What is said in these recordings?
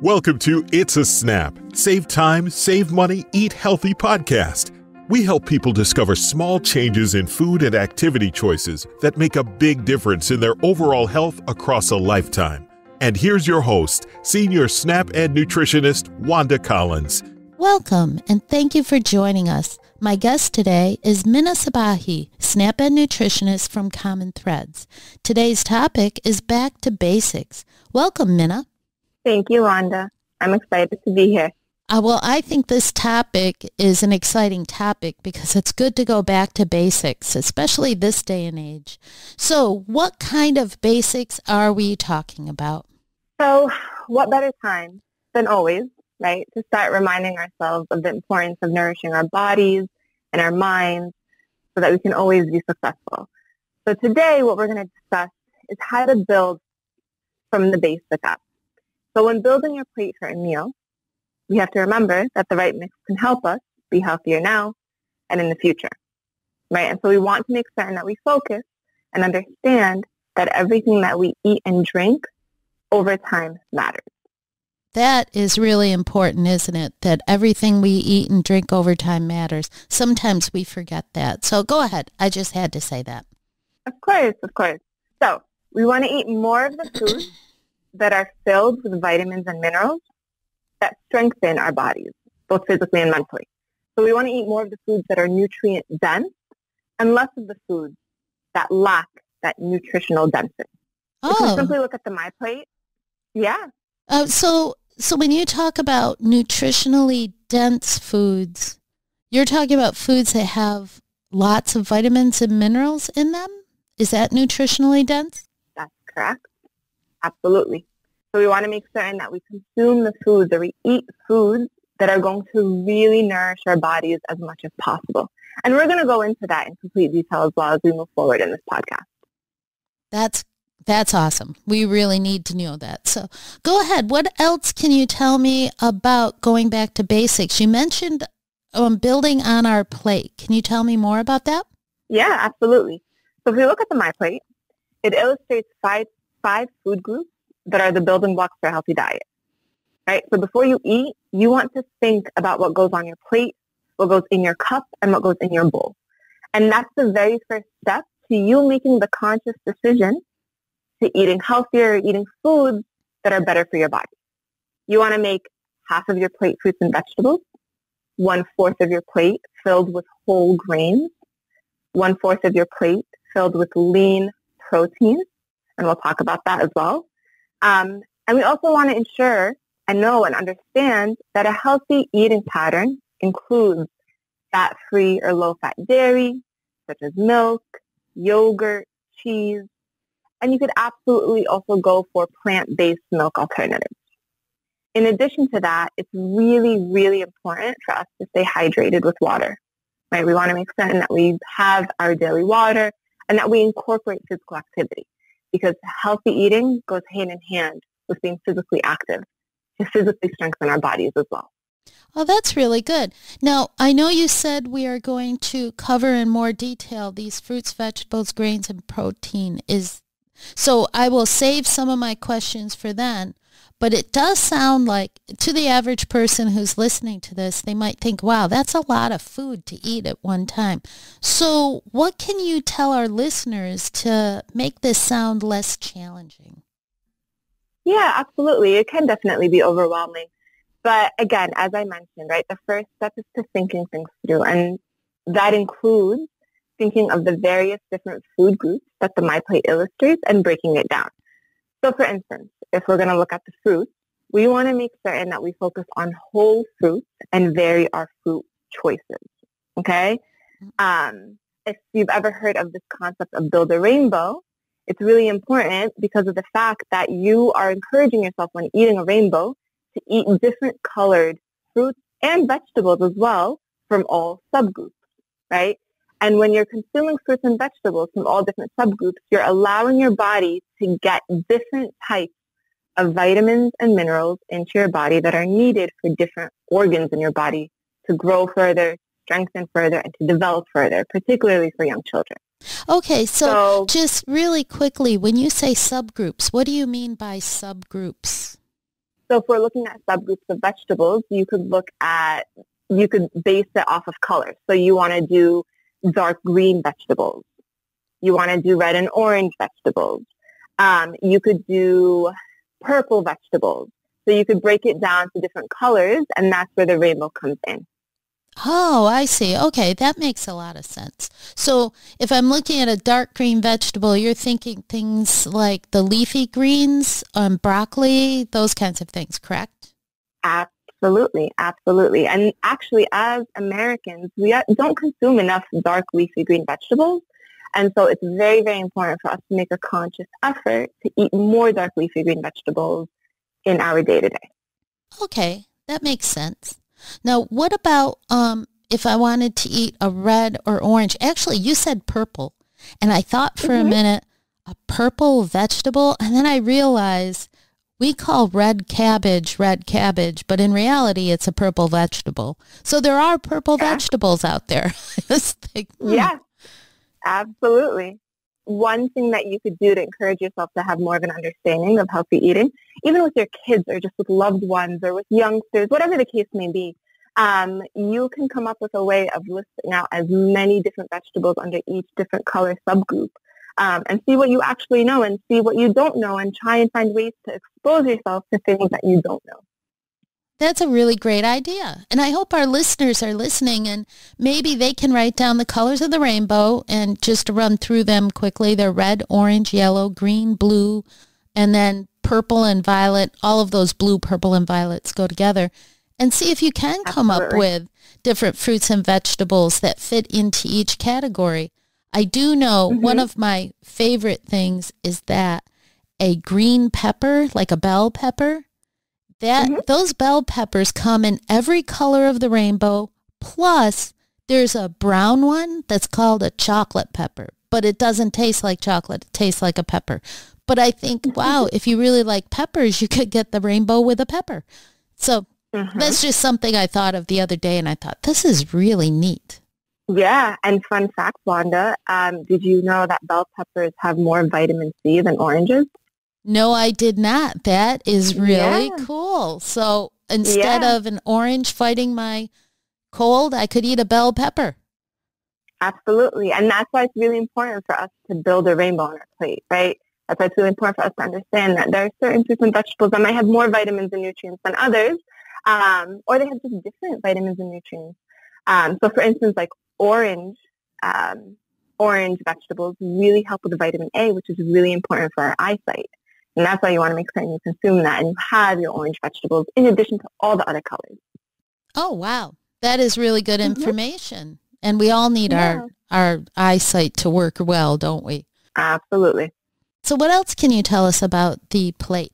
Welcome to It's a Snap. Save time, save money, eat healthy podcast. We help people discover small changes in food and activity choices that make a big difference in their overall health across a lifetime. And here's your host, Senior Snap Ed Nutritionist, Wanda Collins. Welcome, and thank you for joining us. My guest today is Minna Sabahi, Snap Ed Nutritionist from Common Threads. Today's topic is back to basics. Welcome, Minna. Thank you, Wanda. I'm excited to be here. Well, I think this topic is an exciting topic because it's good to go back to basics, especially this day and age. So what kind of basics are we talking about? So what better time than always, right, to start reminding ourselves of the importance of nourishing our bodies and our minds so that we can always be successful. So today what we're going to discuss is how to build from the basic up. So when building your plate for a meal, we have to remember that the right mix can help us be healthier now and in the future, right? And so we want to make certain that we focus and understand that everything that we eat and drink over time matters. That is really important, isn't it? That everything we eat and drink over time matters. Sometimes we forget that. So go ahead. I just had to say that. Of course. So we want to eat more of the foods that are filled with vitamins and minerals that strengthen our bodies, both physically and mentally. So we want to eat more of the foods that are nutrient dense and less of the foods that lack that nutritional density. If we simply look at my plate, yeah. So when you talk about nutritionally dense foods, you're talking about foods that have lots of vitamins and minerals in them? Is that nutritionally dense? That's correct. Absolutely. So we want to make certain that we consume the foods or we eat foods that are going to really nourish our bodies as much as possible. And we're going to go into that in complete detail as well as we move forward in this podcast. That's awesome. We really need to know that. So go ahead. What else can you tell me about going back to basics? You mentioned building on our plate. Can you tell me more about that? Yeah, absolutely. So if we look at the My Plate, it illustrates five food groups that are the building blocks for a healthy diet, right? So before you eat, you want to think about what goes on your plate, what goes in your cup, and what goes in your bowl. And that's the very first step to you making the conscious decision to eating healthier, eating foods that are better for your body. You want to make half of your plate fruits and vegetables, 1/4 of your plate filled with whole grains, 1/4 of your plate filled with lean proteins, and we'll talk about that as well. And we also want to ensure and know and understand that a healthy eating pattern includes fat-free or low-fat dairy, such as milk, yogurt, cheese, and you could absolutely also go for plant-based milk alternatives. In addition to that, it's really, really important for us to stay hydrated with water, right? We want to make certain that we have our daily water and that we incorporate physical activity, because healthy eating goes hand in hand with being physically active to physically strengthen our bodies as well. Oh, that's really good. Now, I know you said we are going to cover in more detail these fruits, vegetables, grains, and protein. So I will save some of my questions for then. But it does sound like, to the average person who's listening to this, they might think, wow, that's a lot of food to eat at one time. So what can you tell our listeners to make this sound less challenging? Yeah, absolutely. It can definitely be overwhelming. But again, as I mentioned, right, the first step is to thinking things through. And that includes thinking of the various different food groups that the My Plate illustrates and breaking it down. So for instance, if we're going to look at the fruits, we want to make certain that we focus on whole fruits and vary our fruit choices, okay? If you've ever heard of this concept of build a rainbow, it's really important because of the fact that you are encouraging yourself when eating a rainbow to eat different colored fruits and vegetables as well from all subgroups, right? And when you're consuming fruits and vegetables from all different subgroups, you're allowing your body to get different types of vitamins and minerals into your body that are needed for different organs in your body to grow further, strengthen further, and to develop further, particularly for young children. Okay, so just really quickly, when you say subgroups, what do you mean by subgroups? So if we're looking at subgroups of vegetables, you could base it off of color. So you want to do dark green vegetables. You want to do red and orange vegetables. You could do purple vegetables. So you could break it down to different colors, and that's where the rainbow comes in. Oh, I see. Okay, that makes a lot of sense. So if I'm looking at a dark green vegetable, you're thinking things like the leafy greens, broccoli, those kinds of things, correct? Absolutely, absolutely. And actually, as Americans, we don't consume enough dark leafy green vegetables. And so it's very, very important for us to make a conscious effort to eat more dark leafy green vegetables in our day-to-day. Okay, that makes sense. Now, what about if I wanted to eat a red or orange? Actually, you said purple, and I thought for a minute, a purple vegetable, and then I realized we call red cabbage, but in reality, it's a purple vegetable. So there are purple vegetables out there. I was like, Yes, absolutely. One thing that you could do to encourage yourself to have more of an understanding of healthy eating, even with your kids or just with loved ones or with youngsters, whatever the case may be, you can come up with a way of listing out as many different vegetables under each different color subgroup, and see what you actually know and see what you don't know, and try and find ways to expose yourself to things that you don't know. That's a really great idea. And I hope our listeners are listening, and maybe they can write down the colors of the rainbow and just run through them quickly. They're red, orange, yellow, green, blue, and then purple and violet. All of those blue, purple, and violets go together. And see if you can come up with different fruits and vegetables that fit into each category. I do know one of my favorite things is that a green pepper, like a bell pepper, those bell peppers come in every color of the rainbow. Plus, there's a brown one that's called a chocolate pepper, but it doesn't taste like chocolate. It tastes like a pepper. But I think, wow, if you really like peppers, you could get the rainbow with a pepper. So that's just something I thought of the other day, and I thought, this is really neat. Yeah, and fun fact, Wanda, did you know that bell peppers have more vitamin C than oranges? No, I did not. That is really cool. So instead of an orange fighting my cold, I could eat a bell pepper. Absolutely. And that's why it's really important for us to build a rainbow on our plate, right? That's why it's really important for us to understand that there are certain fruits and vegetables that might have more vitamins and nutrients than others, or they have just different vitamins and nutrients. So for instance, like orange vegetables really help with the vitamin A, which is really important for our eyesight. And that's why you want to make certain you consume that and you have your orange vegetables in addition to all the other colors. Oh, wow. That is really good information. And we all need our eyesight to work well, don't we? Absolutely. So what else can you tell us about the plate?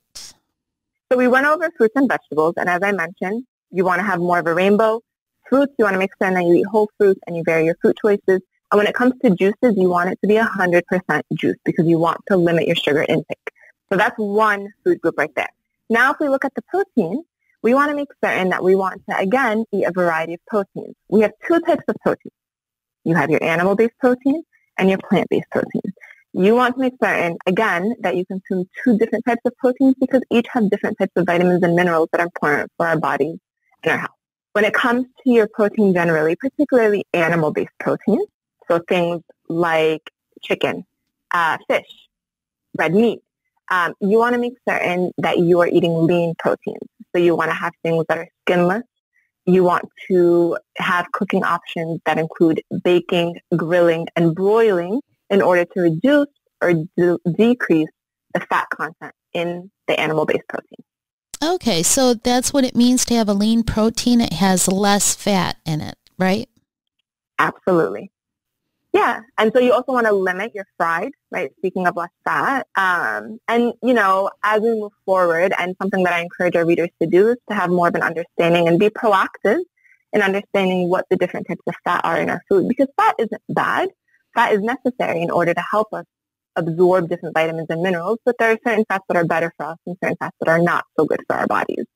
So we went over fruits and vegetables. And as I mentioned, you want to have more of a rainbow. Fruits, you want to make certain that you eat whole fruits and you vary your fruit choices. And when it comes to juices, you want it to be 100% juice because you want to limit your sugar intake. So that's one food group right there. Now, if we look at the protein, we want to make certain that we want to, again, eat a variety of proteins. We have two types of protein. You have your animal-based protein and your plant-based protein. You want to make certain, again, that you consume two different types of proteins because each have different types of vitamins and minerals that are important for our bodies and our health. When it comes to your protein generally, particularly animal-based proteins, so things like chicken, fish, red meat, you want to make certain that you are eating lean proteins. So you want to have things that are skinless. You want to have cooking options that include baking, grilling, and broiling in order to reduce or decrease the fat content in the animal-based protein. Okay, so that's what it means to have a lean protein. It has less fat in it, right? Absolutely. Yeah. And so you also want to limit your fried, right? Speaking of less fat. And, you know, as we move forward, and something that I encourage our readers to do is to have more of an understanding and be proactive in understanding what the different types of fat are in our food. Because fat isn't bad. Fat is necessary in order to help us absorb different vitamins and minerals, but there are certain fats that are better for us and certain fats that are not so good for our bodies.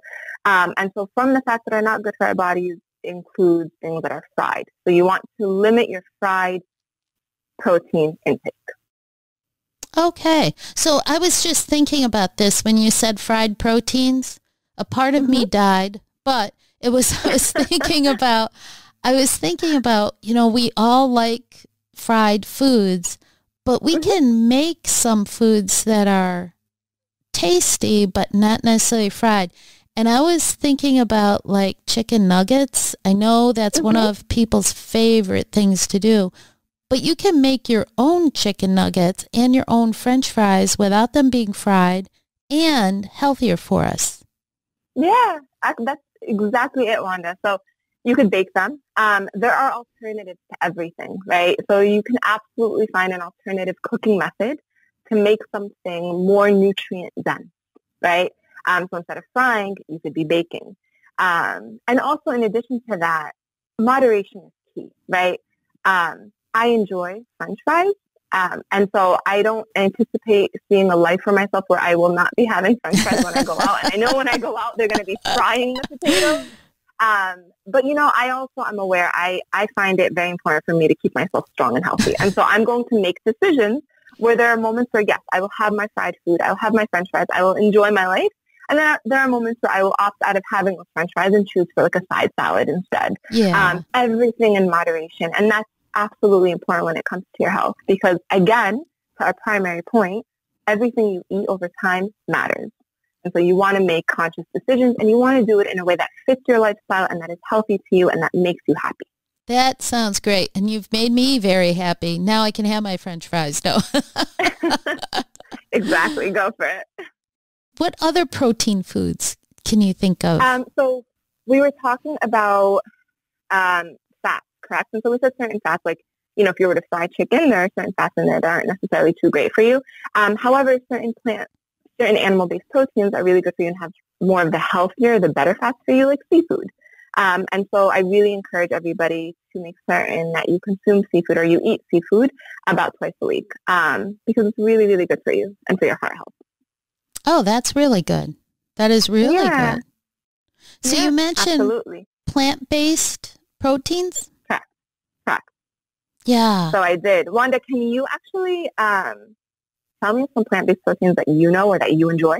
And so from the fats that are not good for our bodies includes things that are fried. So you want to limit your fried protein intake. Okay. So I was just thinking about this when you said fried proteins. A part of me died, but I was thinking about, we all like fried foods, but we can make some foods that are tasty, but not necessarily fried. And I was thinking about like chicken nuggets. I know that's one of people's favorite things to do, but you can make your own chicken nuggets and your own French fries without them being fried and healthier for us. Yeah, that's exactly it, Wanda. So you could bake them. There are alternatives to everything, right? So you can absolutely find an alternative cooking method to make something more nutrient dense, right? So instead of frying, you could be baking. And also in addition to that, moderation is key, right? I enjoy French fries. And so I don't anticipate seeing a life for myself where I will not be having French fries when I go out. And I know when I go out, they're going to be frying the potatoes. But, I'm aware I find it very important for me to keep myself strong and healthy. And so I'm going to make decisions where there are moments where, yes, I will have my fried food. I will have my French fries. I will enjoy my life. And then there are moments where I will opt out of having those French fries and choose for like a side salad instead. Yeah. Everything in moderation. And that's absolutely important when it comes to your health because, again, to our primary point, everything you eat over time matters. And so you want to make conscious decisions and you want to do it in a way that fits your lifestyle and that is healthy to you and that makes you happy. That sounds great. And you've made me very happy. Now I can have my French fries. No. Exactly. Go for it. What other protein foods can you think of? So we were talking about fats, correct? And so we said certain fats, like, if you were to fry chicken, there are certain fats in there that aren't necessarily too great for you. However, certain animal-based proteins are really good for you and have more of the healthier, the better fats for you, like seafood. And so I really encourage everybody to make certain that you consume seafood or you eat seafood about twice a week because it's really, really good for you and for your heart health. Oh, that's really good. That is really good. So you mentioned plant-based proteins? Correct. Yeah. So I did. Wanda, can you actually tell me some plant-based proteins that you know or that you enjoy?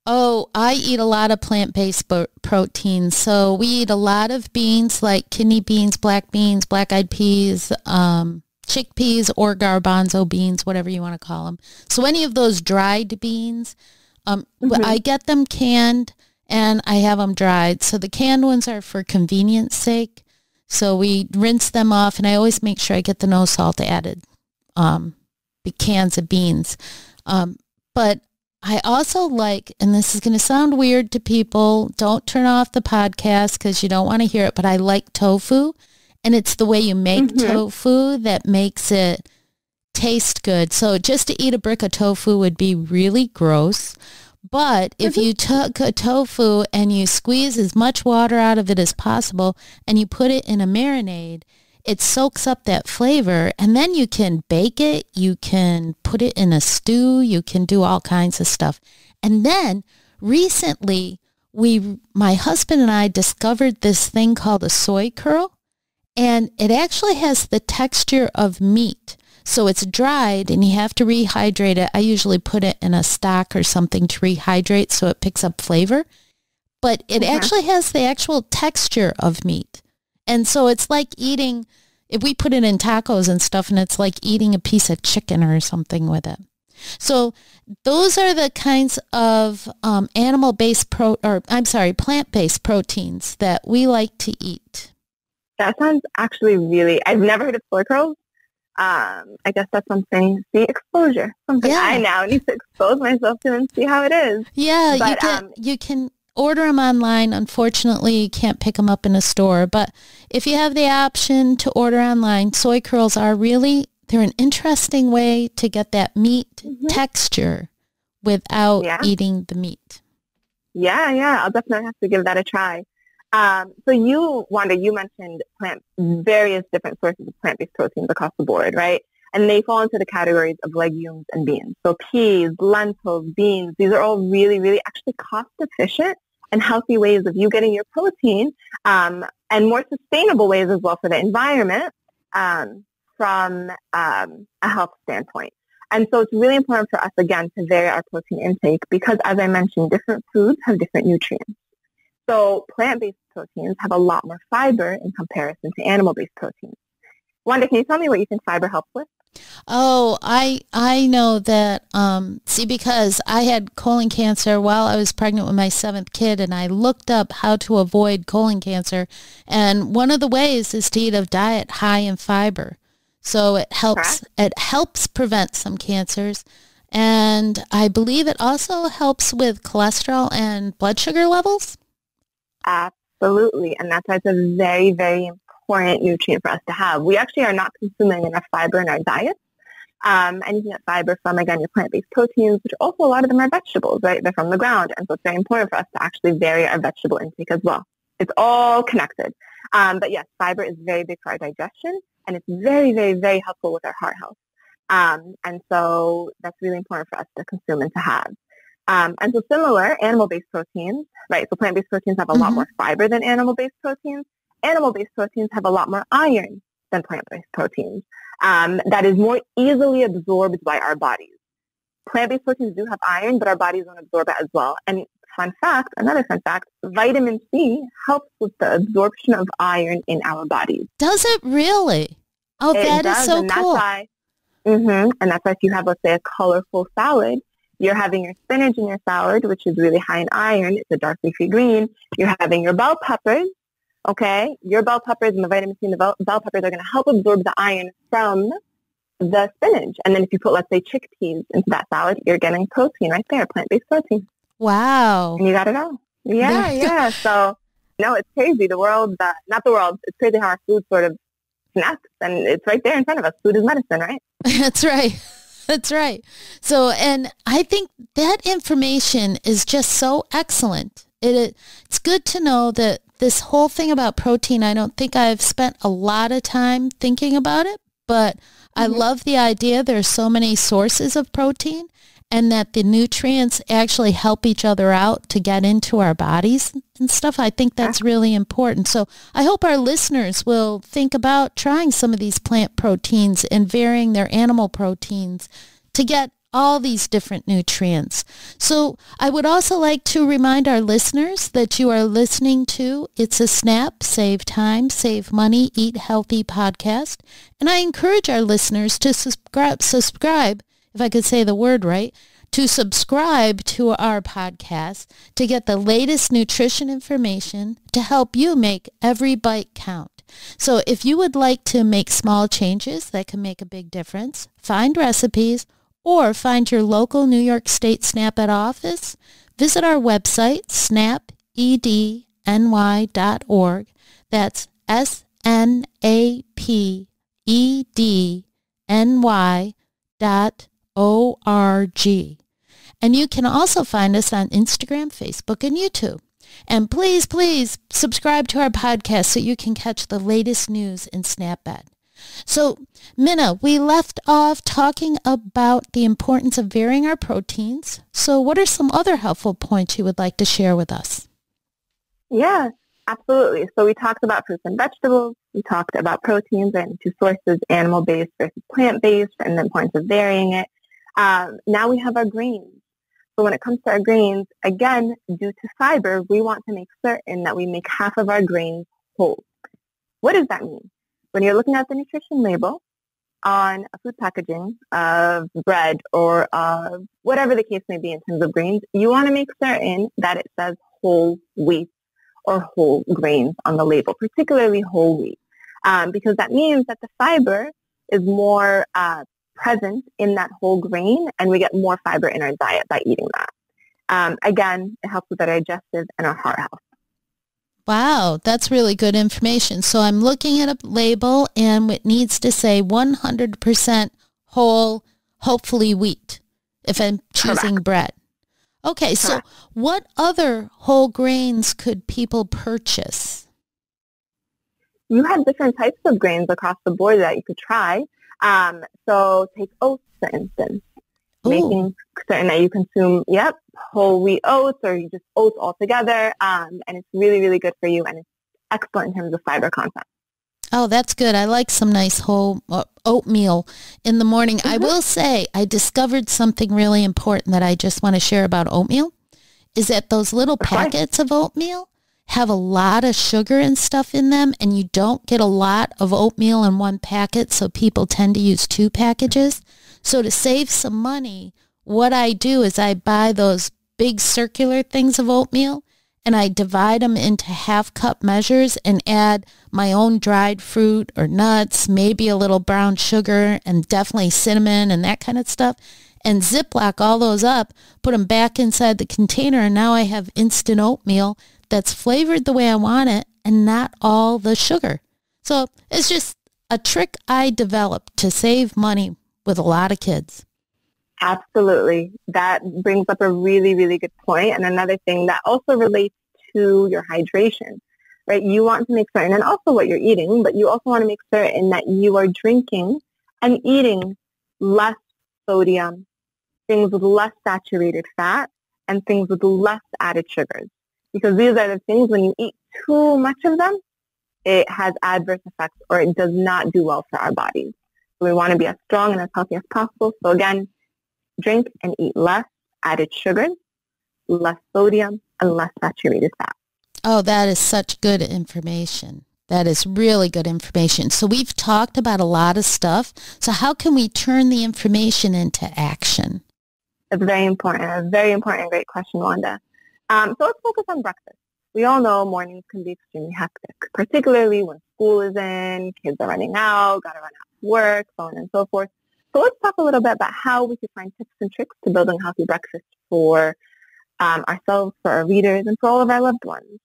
Oh, I eat a lot of plant-based proteins. So we eat a lot of beans like kidney beans, black-eyed peas, chickpeas or garbanzo beans, whatever you want to call them. So any of those dried beans, I get them canned and I have them dried. So the canned ones are for convenience sake. So we rinse them off and I always make sure I get the no salt added cans of beans. But I also like, and this is going to sound weird to people, don't turn off the podcast because you don't want to hear it, but I like tofu. And it's the way you make tofu that makes it taste good. So just to eat a brick of tofu would be really gross. But if you took a tofu and you squeeze as much water out of it as possible and you put it in a marinade, it soaks up that flavor and then you can bake it, you can put it in a stew, you can do all kinds of stuff. And then recently my husband and I discovered this thing called a soy curl, and it actually has the texture of meat. So it's dried and you have to rehydrate it. I usually put it in a stock or something to rehydrate so it picks up flavor. But it actually has the actual texture of meat. And so it's like eating, if we put it in tacos and stuff, and it's like eating a piece of chicken or something with it. So those are the kinds of plant-based proteins that we like to eat. That sounds actually really, I've never heard of soy curls. I guess that's something I now need to expose myself to and see how it is. Yeah, but, you can order them online. Unfortunately, you can't pick them up in a store. But if you have the option to order online, soy curls are they're an interesting way to get that meat texture without eating the meat. Yeah, I'll definitely have to give that a try. So Wanda, you mentioned various different sources of plant-based proteins across the board, right? And they fall into the categories of legumes and beans. So peas, lentils, beans, these are all really, really actually cost-efficient and healthy ways of you getting your protein, and more sustainable ways as well for the environment from a health standpoint. And so it's really important for us, again, to vary our protein intake because, as I mentioned, different foods have different nutrients. So plant-based proteins have a lot more fiber in comparison to animal-based proteins. Wanda, can you tell me what you think fiber helps with? Oh, I know that, because I had colon cancer while I was pregnant with my 7th kid, and I looked up how to avoid colon cancer. And one of the ways is to eat a diet high in fiber. So it helps prevent some cancers. And I believe it also helps with cholesterol and blood sugar levels. Absolutely. And that's why it's a very, very important nutrient for us to have. We actually are not consuming enough fiber in our diet. And you can get fiber from, again, your plant-based proteins, which also a lot of them are vegetables, right? They're from the ground. And so it's very important for us to actually vary our vegetable intake as well. It's all connected. But yes, fiber is very big for our digestion, and it's very, very, very helpful with our heart health. And so that's really important for us to consume and to have. And so similar, animal-based proteins, right? So plant-based proteins have a lot more fiber than animal-based proteins. Animal-based proteins have a lot more iron than plant-based proteins. That is more easily absorbed by our bodies. Plant-based proteins do have iron, but our bodies don't absorb it as well. And another fun fact, vitamin C helps with the absorption of iron in our bodies. Does it really? Oh, that is so cool. And that's why if you have, let's say, a colorful salad, you're having your spinach in your salad, which is really high in iron. It's a dark leafy green. You're having your bell peppers. Okay, your bell peppers and the vitamin C in the bell peppers are going to help absorb the iron from the spinach. And then if you put, let's say, chickpeas into that salad, you're getting protein right there, plant-based protein. Wow. And you got it all. Yeah. So, it's crazy. It's crazy how our food sort of connects, and it's right there in front of us. Food is medicine, right? That's right. That's right. So, and I think that information is just so excellent. It's good to know that this whole thing about protein, I don't think I've spent a lot of time thinking about it, but I love the idea there's so many sources of protein and that the nutrients actually help each other out to get into our bodies and stuff. I think that's really important. So I hope our listeners will think about trying some of these plant proteins and varying their animal proteins to get all these different nutrients. So I would also like to remind our listeners that you are listening to It's a Snap, Save Time, Save Money, Eat Healthy podcast. And I encourage our listeners to subscribe, if I could say the word right, to subscribe to our podcast to get the latest nutrition information to help you make every bite count. So if you would like to make small changes that can make a big difference, find recipes, or find your local New York State SNAP-Ed office, visit our website, snapedny.org. That's snapedny.org. And you can also find us on Instagram, Facebook, and YouTube. And please, please subscribe to our podcast so you can catch the latest news in SNAP-Ed. So, Minna, we left off talking about the importance of varying our proteins. So what are some other helpful points you would like to share with us? Yeah, absolutely. So we talked about fruits and vegetables. We talked about proteins and two sources, animal-based versus plant-based, and then points of varying it. Now we have our grains. So when it comes to our grains, again, due to fiber, we want to make certain that we make half of our grains whole. What does that mean? When you're looking at the nutrition label on a food packaging of bread or of whatever the case may be in terms of grains, you want to make certain that it says whole wheat or whole grains on the label, particularly whole wheat, because that means that the fiber is more present in that whole grain, and we get more fiber in our diet by eating that. Again, it helps with our digestive and our heart health. Wow, that's really good information. So I'm looking at a label and it needs to say 100% whole, hopefully wheat, if I'm choosing bread. Okay, so what other whole grains could people purchase? You have different types of grains across the board that you could try. So take oats, for instance. Making certain that you consume, whole wheat oats or just oats altogether. And it's really, really good for you. And it's excellent in terms of fiber content. Oh, that's good. I like some nice whole oatmeal in the morning. I will say I discovered something really important that I just want to share about oatmeal is that those little packets of oatmeal have a lot of sugar and stuff in them, and you don't get a lot of oatmeal in one packet, so people tend to use 2 packages. So to save some money, what I do is I buy those big circular things of oatmeal, and I divide them into half-cup measures and add my own dried fruit or nuts, maybe a little brown sugar, and definitely cinnamon and that kind of stuff, and Ziploc all those up, put them back inside the container, and now I have instant oatmeal that's flavored the way I want it and not all the sugar. So it's just a trick I developed to save money with a lot of kids. Absolutely. That brings up a really, really good point. And another thing that also relates to your hydration, right? You want to make certain, and also what you're eating, but you also want to make certain that you are drinking and eating less sodium, things with less saturated fat, and things with less added sugars. Because these are the things, when you eat too much of them, it has adverse effects, or it does not do well for our bodies. So we want to be as strong and as healthy as possible. So again, drink and eat less added sugars, less sodium, and less saturated fat. Oh, that is such good information. That is really good information. So we've talked about a lot of stuff. So how can we turn the information into action? That's very important. A very important, great question, Wanda. So let's focus on breakfast. We all know mornings can be extremely hectic, particularly when school is in, kids are running out, got to run out to work, so on and so forth. So let's talk a little bit about how we can find tips and tricks to building a healthy breakfast for ourselves, for our readers, and for all of our loved ones.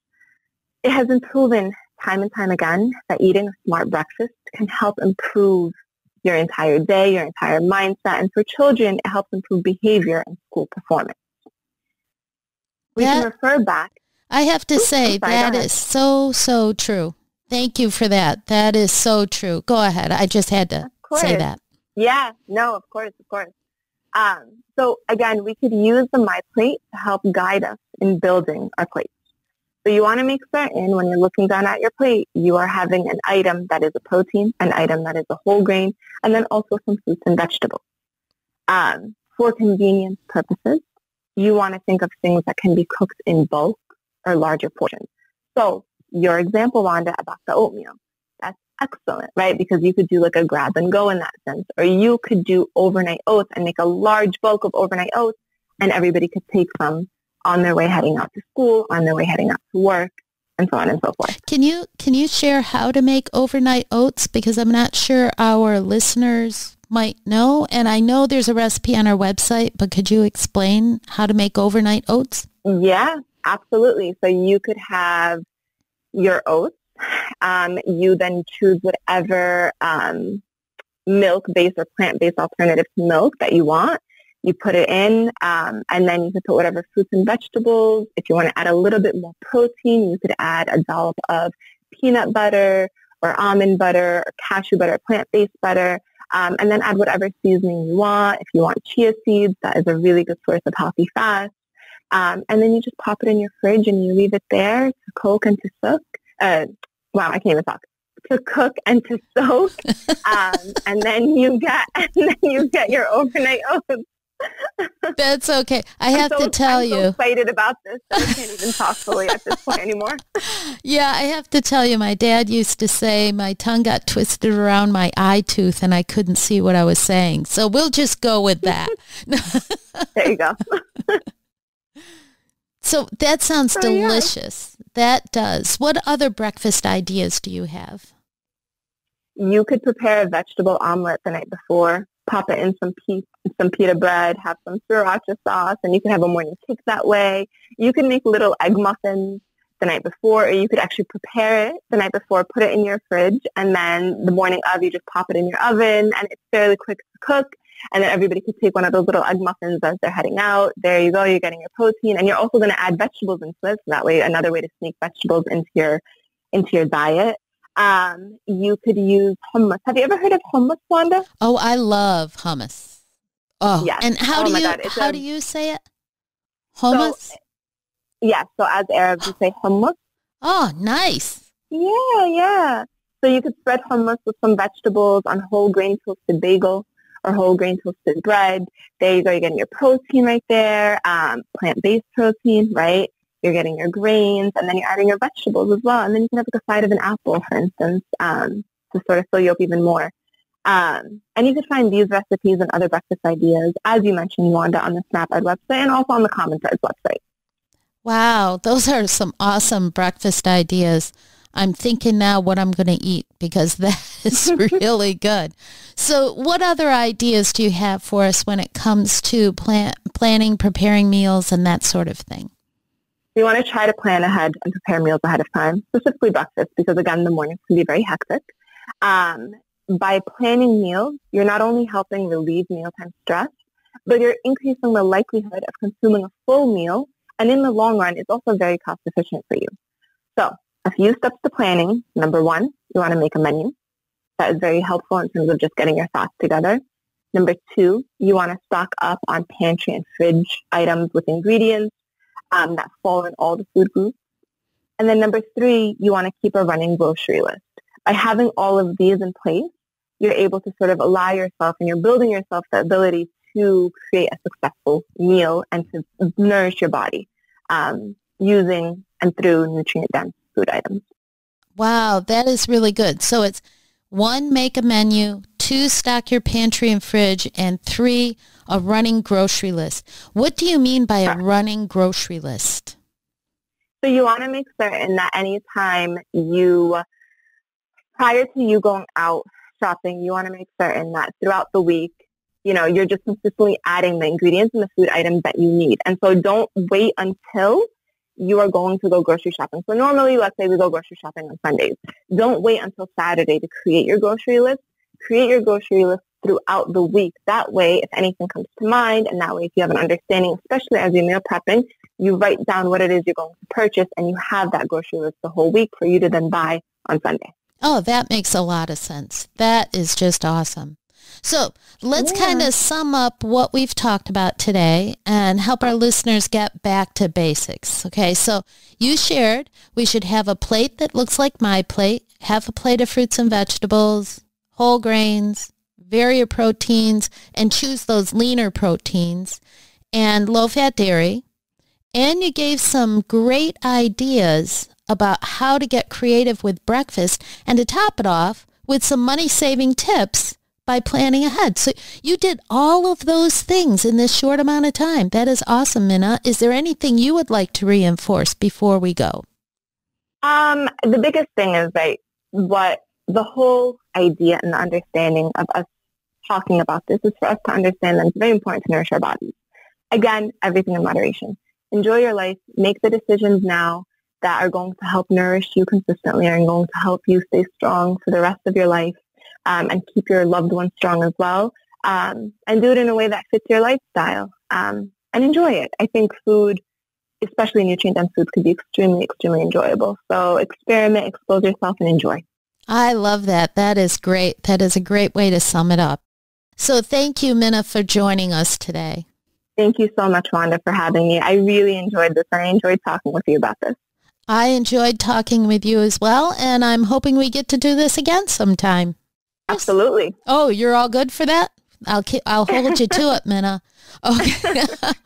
It has been proven time and time again that eating a smart breakfast can help improve your entire day, your entire mindset, and for children, it helps improve behavior and school performance. We can refer back. I have to say, that is so, so true. Thank you for that. That is so true. Go ahead. I just had to say that. Yeah, no, of course. So again, we could use the MyPlate to help guide us in building our plate. So you want to make certain when you're looking down at your plate, you are having an item that is a protein, an item that is a whole grain, and then also some fruits and vegetables. For convenience purposes, you want to think of things that can be cooked in bulk or larger portions. So your example, Wanda, about the oatmeal, that's excellent, right? Because you could do like a grab and go in that sense. Or you could do overnight oats and make a large bulk of overnight oats, and everybody could take some on their way heading out to school, on their way heading out to work, and so on and so forth. Can you share how to make overnight oats? Because I'm not sure our listeners might know, and I know there's a recipe on our website, but could you explain how to make overnight oats? Yeah, absolutely. So you could have your oats. You then choose whatever milk-based or plant-based alternative to milk that you want. You put it in, and then you can put whatever fruits and vegetables. If you want to add a little bit more protein, you could add a dollop of peanut butter or almond butter or cashew butter, plant-based butter, and then add whatever seasoning you want. If you want chia seeds, that is a really good source of healthy fats. And then you just pop it in your fridge and you leave it there to cook and to soak. Wow, I can't even talk. To cook and to soak, and then you get your overnight oats. That's okay. I have to tell you. I'm so excited about this. I can't even talk fully at this point anymore. Yeah, I have to tell you, my dad used to say my tongue got twisted around my eye tooth and I couldn't see what I was saying. So we'll just go with that. There you go. So that sounds delicious. Yeah. That does. What other breakfast ideas do you have? You could prepare a vegetable omelet the night before, pop it in some pita bread, have some sriracha sauce, and you can have a morning cake that way. You can make little egg muffins the night before, or you could actually prepare it the night before, put it in your fridge, and then the morning of, you just pop it in your oven, and it's fairly quick to cook. And then everybody could take one of those little egg muffins as they're heading out. There you go. You're getting your protein. And you're also going to add vegetables into it. So that way, another way to sneak vegetables into your diet. You could use hummus. Have you ever heard of hummus, Wanda? Oh, I love hummus. Oh, yes. And how do you say it? Hummus? So as Arabs, you say hummus. Oh, nice. Yeah. So you could spread hummus with some vegetables on whole grain toasted bagel or whole grain toasted bread. There you go. You're getting your protein right there, plant-based protein, right? you're getting your grains, and then you're adding your vegetables as well. And then you can have like a side of an apple, for instance, to sort of fill you up even more. And you can find these recipes and other breakfast ideas, as you mentioned, Wanda, on the SnapEd website and also on the Common Threads website. Wow, those are some awesome breakfast ideas. I'm thinking now what I'm going to eat because that is really good. So what other ideas do you have for us when it comes to planning, preparing meals and that sort of thing? You want to try to plan ahead and prepare meals ahead of time, specifically breakfast, because again, the mornings can be very hectic. By planning meals, you're not only helping relieve mealtime stress, but you're increasing the likelihood of consuming a full meal. And in the long run, it's also very cost efficient for you. So a few steps to planning. Number one, you want to make a menu. That is very helpful in terms of just getting your thoughts together. Number two, you want to stock up on pantry and fridge items with ingredients that fall in all the food groups. And then number three, you want to keep a running grocery list. By having all of these in place, you're able to sort of allow yourself and you're building yourself the ability to create a successful meal and to nourish your body using and through nutrient-dense food items. Wow, that is really good. So it's 1, make a menu, 2, stock your pantry and fridge, and 3, a running grocery list. What do you mean by a running grocery list? So you want to make certain that anytime prior to you going out shopping, you want to make certain that throughout the week, you're just consistently adding the ingredients and the food items that you need. And so don't wait until you are going to go grocery shopping. So normally, let's say we go grocery shopping on Sundays. Don't wait until Saturday to create your grocery list. Create your grocery list throughout the week. That way, if anything comes to mind, and that way if you have an understanding, especially as you're meal prepping, you write down what it is you're going to purchase and you have that grocery list the whole week for you to then buy on Sunday. Oh, that makes a lot of sense. That is just awesome. So let's kind of sum up what we've talked about today and help our listeners get back to basics. Okay, so you shared we should have a plate that looks like my plate, have a plate of fruits and vegetables, whole grains, vary your proteins, and choose those leaner proteins, and low-fat dairy. And you gave some great ideas about how to get creative with breakfast and to top it off with some money-saving tips by planning ahead. So you did all of those things in this short amount of time. That is awesome, Minna. Is there anything you would like to reinforce before we go? The biggest thing is what the whole idea and the understanding of us talking about this is for us to understand that it's very important to nourish our bodies. Again, everything in moderation. Enjoy your life. Make the decisions now that are going to help nourish you consistently and going to help you stay strong for the rest of your life. And keep your loved ones strong as well, and do it in a way that fits your lifestyle, and enjoy it. I think food, especially nutrient-dense foods, could be extremely, extremely enjoyable. So experiment, expose yourself, and enjoy. I love that. That is great. That is a great way to sum it up. So thank you, Minna, for joining us today. Thank you so much, Wanda, for having me. I really enjoyed this, and I enjoyed talking with you about this. I enjoyed talking with you as well, and I'm hoping we get to do this again sometime. Absolutely. Oh, you're all good for that? I'll hold you to it, Minna. Okay.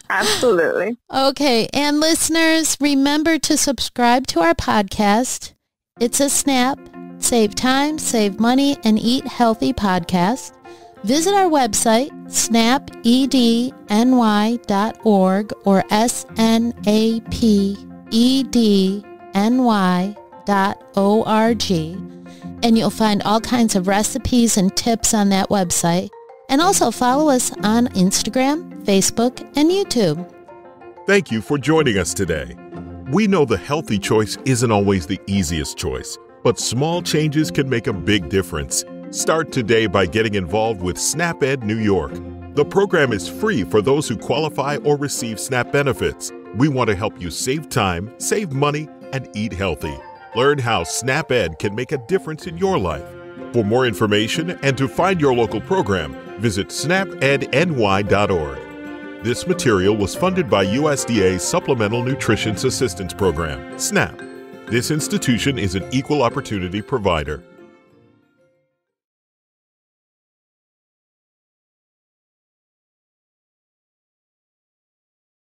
Absolutely. Okay. And listeners, remember to subscribe to our podcast. It's a SNAP, Save Time, Save Money, and Eat Healthy podcast. Visit our website, snapedny.org or snapedny.org. And you'll find all kinds of recipes and tips on that website. And also follow us on Instagram, Facebook, and YouTube. Thank you for joining us today. We know the healthy choice isn't always the easiest choice, but small changes can make a big difference. Start today by getting involved with SnapEd New York. The program is free for those who qualify or receive SNAP benefits. We want to help you save time, save money, and eat healthy. Learn how SnapEd can make a difference in your life. For more information and to find your local program, visit snapedny.org. This material was funded by USDA's Supplemental Nutrition Assistance Program, SNAP. This institution is an equal opportunity provider.